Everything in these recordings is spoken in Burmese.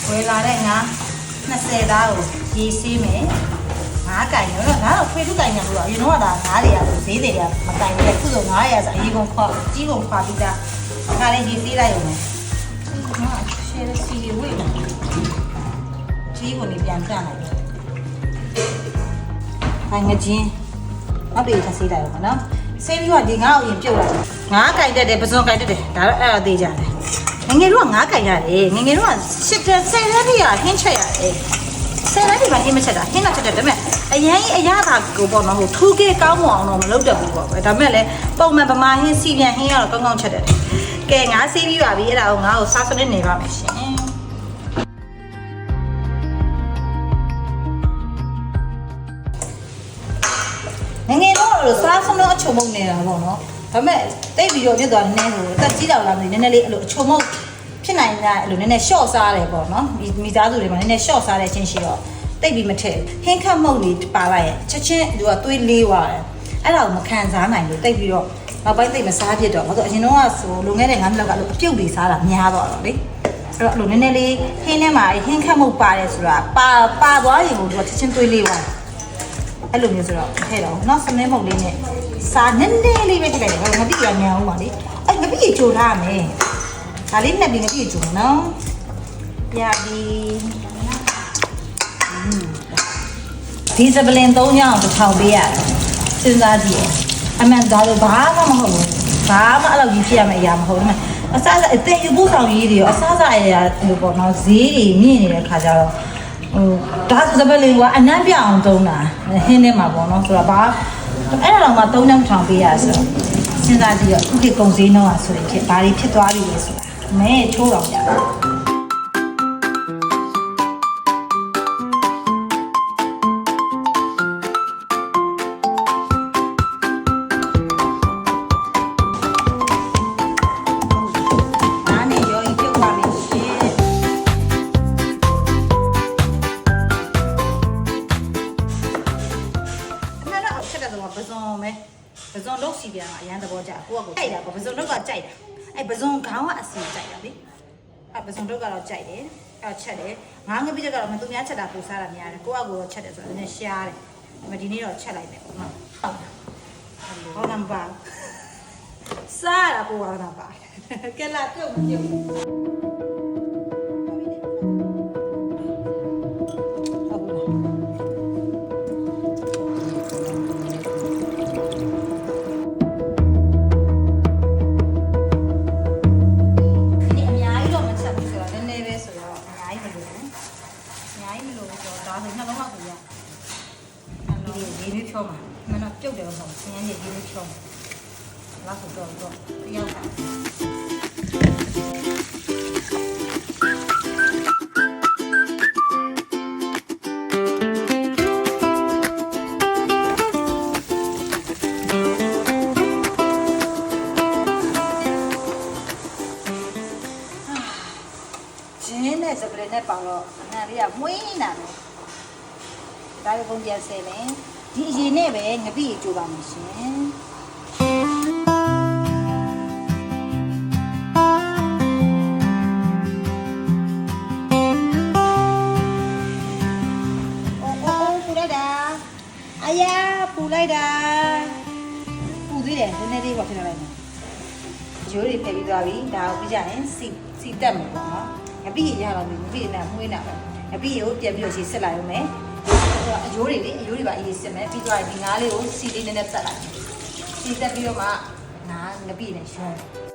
ဝယ်လာတဲ့ငါ20သားကိုရေးဆေးမယ်ငါးကင်တော့ငါတော့ဖေးထုကင်ညာလို့အရင်တော့ဒါငါးတွေကဈေးတွေကမကင်ဘူးခုဆို900ဆိုအရင်ကုန်ခွာကြီးကုန်ခွာပြီးသားငါလည်းရေးဆေးလိုက်ရုံနဲ့ငါရှယ်စီဝေးတယ်ကြီးကိုနေပြန်ပြလိုက်တယ်ခိုင်ငချင်းအပြေချဆေးလိုက်ရောနော်ဆေးပြီးတော့ဒီငါ့ကိုရင်ပြုတ်လိုက်ငါးကင်တက်တယ်ပစုံကင်တက်တယ်ဒါတော့အဲ့ဒါသေးကြတယ်ငငယ်တော့ငါးကင်ရတယ်ငငယ်တော့10တန်းထိရဟင်းချက်ရတယ်10တန်းဒီမှာဟင်းမချက်တာဟင်းတော့ချက်တယ်ဒါပေမဲ့အရင်အရသာကိုပေါ့နော်ဟိုထူးကေကောင်းမအောင်တော့မလုပ်တတ်ဘူးပေါ့ပဲဒါပေမဲ့လည်းပုံမှန်ဗမာဟင်းစီပြန်ဟင်းရတော့ကောင်းကောင်းချက်တယ်ကဲငါဆေးပြီးပါပြီအဲ့ဒါကိုငါ့ကိုစားစနစ်နေပါမယ်ရှင်ငငယ်တော့စားစနစ်အချုံမုံနေတာပေါ့နော်ဒါပေမဲ့တိတ်ပြီးတော့ပြစ်သွားနည်းဟိုတက်ကြီးတော်လာမလို့နည်းနည်းလေးအဲ့လိုအချုံမုံဖြစ်နိုင်တာအဲ့လိုနည်းနည်းရှော့စားတယ်ပေါ့နော်မိသားစုတွေမှာနည်းနည်းရှော့စားတဲ့အချင်းရှိတော့တိတ်ပြီးမထည့်ဟင်းခတ်မုံလေးပါလိုက်ရဲ့ချက်ချင်းသူကသွေးလေးသွားတယ်အဲ့ဒါကိုမခံစားနိုင်လို့တိတ်ပြီးတော့နောက်ပိုင်းတိတ်မစားဖြစ်တော့ဘာလို့အရင်တော့ဆိုလွန်ခဲ့တဲ့9မိနစ်ကအလိုအပြုတ်တွေစားတာများသွားတော့လေအဲ့တော့အဲ့လိုနည်းနည်းလေးဟင်းထဲမှာဟင်းခတ်မုံပါတယ်ဆိုတာပါသွားရင်ကိုသူကချက်ချင်းသွေးလေးသွားအဲ့လိုမျိုးဆိုတော့ထည့်တော့နောက်စမင်းမုံလေးနဲ့စားနည်းနည်းလေးပဲထည့်လိုက်တယ်ငါတိရညံအောင်ပါလေအဲ့ငါတိကြိုထားမယ်ဒါလေးနဲ့ပြီးငါတိကြိုနော်ပြပြီဒီစပလင်3ညောင်းတစ်ထောင်ပေးရတယ်စဉ်းစားကြည့်အမှန်ဒါလို့ဘာမှမဟုတ်ဘူးဘာမှအဲ့လိုကြီးဖြစ်ရမယ့်အရာမဟုတ်ဘူးအစားအသေးယူဖို့ဆောင်ရေးတွေရောအစားစားအရာလို့ပေါ့နော်ဈေးတွေမြင့်နေတဲ့ခါကျတော့ဟိုဒါဆိုစပလင်ကအနံ့ပြအောင်သုံးတာဟင်းထဲမှာပေါ့နော်ဆိုတော့ဘာအဲ့ဒါတော့မှ3ညောင်းထောင်ပေးရဆိုတော့စဉ်းစားကြည့်တော့ခုခေတ်ကုန်ဈေးနှုန်းอ่ะဆိုရင်ဖြစ်ဘာတွေဖြစ်သွားပြီလဲဆိုတာမဲချိုးတော့ပြပဇွန်လုတ်စီပြန်အရန်သဘောကျကိုကကြိုက်တာပေါ့ပဇွန်လုတ်ကကြိုက်တာအဲ့ပဇွန်ခေါင်းကအစီကြိုက်တာလေအဲ့ပဇွန်လုတ်ကတော့ကြိုက်တယ်အဲ့ချက်တယ်ငါးငပိချက်ကတော့မသူများချက်တာပူစားတာများတယ်ကိုကတော့ချက်တယ်ဆိုတော့နည်းရှားတယ်ဒါပေမဲ့ဒီနေ့တော့ချက်လိုက်မယ်ပေါ့နော်ဟောနံပါတ်စားတာကိုကတော့ပါကဲလာပြုတ်ပြုတ်ဖြောမှာမနော်ပြုတ်တယ်တော့ဆင်းရဲနေဒီလိုဖြောလာဆိုတော့တယောက်ကဂျင်းနဲ့စပယ်နဲ့ပေါတော့အနံလေးကမွေးနေတာပဲဒါရုပ်ပုံပြန်ဆဲမယ်ဒီအရင်နဲ့ပဲငပိကြိုးပါမယ်ရှင်ပူလိုက်တာအယားပူလိုက်တာပူသေးတယ်နည်းနည်းလေးပေါ့ဖြစ်လိုက်မယ်ရိုးတွေဖယ်ပြီးသွားပြီဒါကိုပြီးကြရင်စီတက်မယ်ပေါ့နော်ငပိရတော့ငပိနဲ့မွေးနေတာပဲငပိကိုပြန်ပြီးတော့ရှေ့ဆက်လိုက်အောင်မယ်အယိုးတွေလေအယိုးတွေပါအေးစစ်မယ်ပြီးတော့ဒီငါးလေးကိုစီလေးနည်းနည်းတက်လိုက်စီတက်ပြီးတော့မှငါငပိနဲ့ရှုံး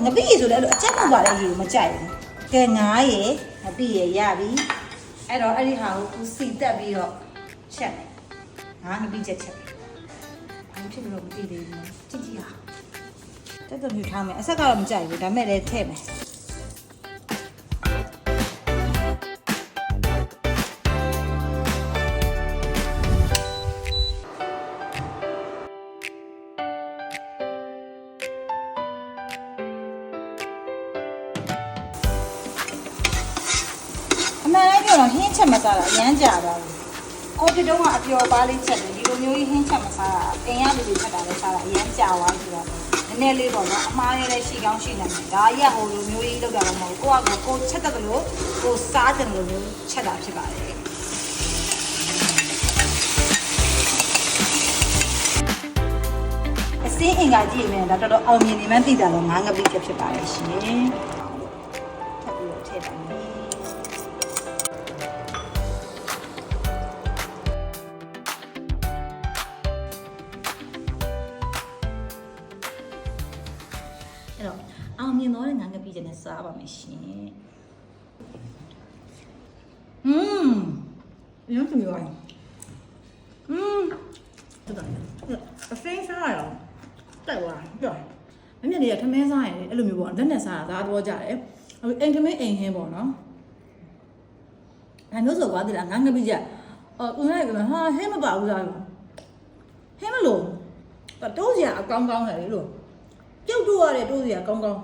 ငပိရေဆိုလည်းအဲ့လိုအချက်မပါတဲ့ရေကိုမကြိုက်ဘူးကဲငါးရေငပိရေရပြီအဲ့တော့အဲ့ဒီဟာကိုစီတက်ပြီးတော့ချက်ငါးငပိချက်ဘာဖြစ်လို့မသိသေးဘူးကြည့်ကြည့်အောင်တက်တော့မြူထားမယ်အဆက်ကတော့မကြိုက်ဘူးဒါမဲ့လည်းထည့်မယ် တော့ဟင်းချက်မစားတာအရမ်းကြာသွားပြီကိုပြတော့ကအပျော်ပါလေးချက်တယ်ဒီလိုမျိုးကြီးဟင်းချက်မစားတာအင်ရလူတွေချက်တာလည်းစားတာအရမ်းကြာသွားပြီဆိုတော့နည်းနည်းလေးပေါ့နော်အမားရတဲ့ရှိကောင်းရှိနေတယ်ဒါကြီးကဟိုလိုမျိုးကြီးလောက်တာတော့မဟုတ်ကိုချက်တတ်တယ်လို့ကိုစားတယ်လို့မျိုးချက်တာဖြစ်ပါတယ်အစင်းအင်္ဂါကြည့်ရင်ဒါတော်တော်အောင်မြင်နေမှသိတာတော့ငါးငပိချက်ဖြစ်ပါတယ်ရှင်ထပ်ပြီးတော့ထည့်ပါမယ်အဲ့တော့အောင်မြင်တော့ငါးငပိချက်နဲ့စားပါမယ်ရှင်ရုံးသူရောအစင်းစားရအောင်တက်သွားကြောက်မမြင်နေရထမင်းစားရင်အဲ့လိုမျိုးပေါ့လက်နဲ့စားတာဒါတော့ကြတယ်အိမ်ထမင်းအိမ်ဟင်းပေါ့နော်ဒါမျိုးဆိုကွာတိလားငါငပိချက်ဦးနဲ့ကဟာဟင်းမပါဘူးလားဟင်းမလို့တိုးစရာအကောင်းကောင်းတယ်လို့ပြုတ်တိုးရတယ်တိုးစရာကောင်းကောင်း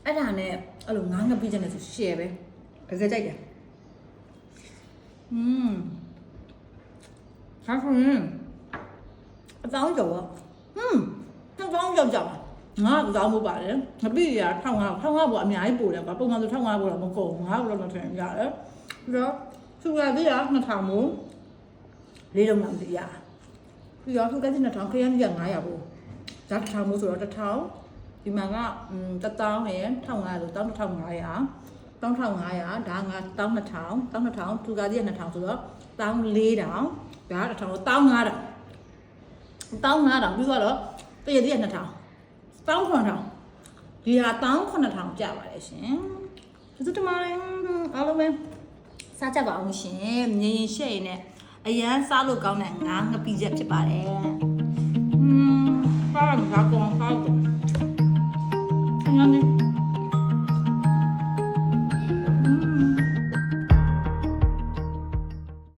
အဲ့ဒါနဲ့အဲ့လိုငါငပိချက်နဲ့ဆိုရှယ်ပဲတကယ်ကြိုက်တယ်ဟာဖုန်းအတောင်းကြော်နှစ်ပေါင်းကြောက်ကြပါငါ့ကောင်းမှုပါတယ်ငပိရ1500ဘောအများကြီးပို့တယ်ကွာပုံမှန်ဆို1500ဘောတော့မကုန်ငါ့ဘောတော့ထင်ရတယ်ပြီးတော့သူကပြရ2000မို့လေးလုံးလောက်ပြရပြီးတော့သူကတဲ့2000ခရမ်းပြ900ဘောဒါ1000မို့ဆိုတော့1000ဒီမှာက1000ရယ်1500ဆို1500 1500ဒါငါ12000သူကတဲ့2000ဆိုတော့14000ဒါ1000 15000ပြီးတော့တရတဲ့2000 19000ဒီဟာ19000ကျပါတယ်ရှင်ကျေးဇူးတင်ပါတယ်အားလုံးပဲစားကြပါအောင်ရှင်ငြိမ်ရှက်ရင်နဲ့အရန်စားလို့ကောင်းတဲ့ငါးငပိချက်ဖြစ်ပါတယ်စားရမှာကောင်းစားတော့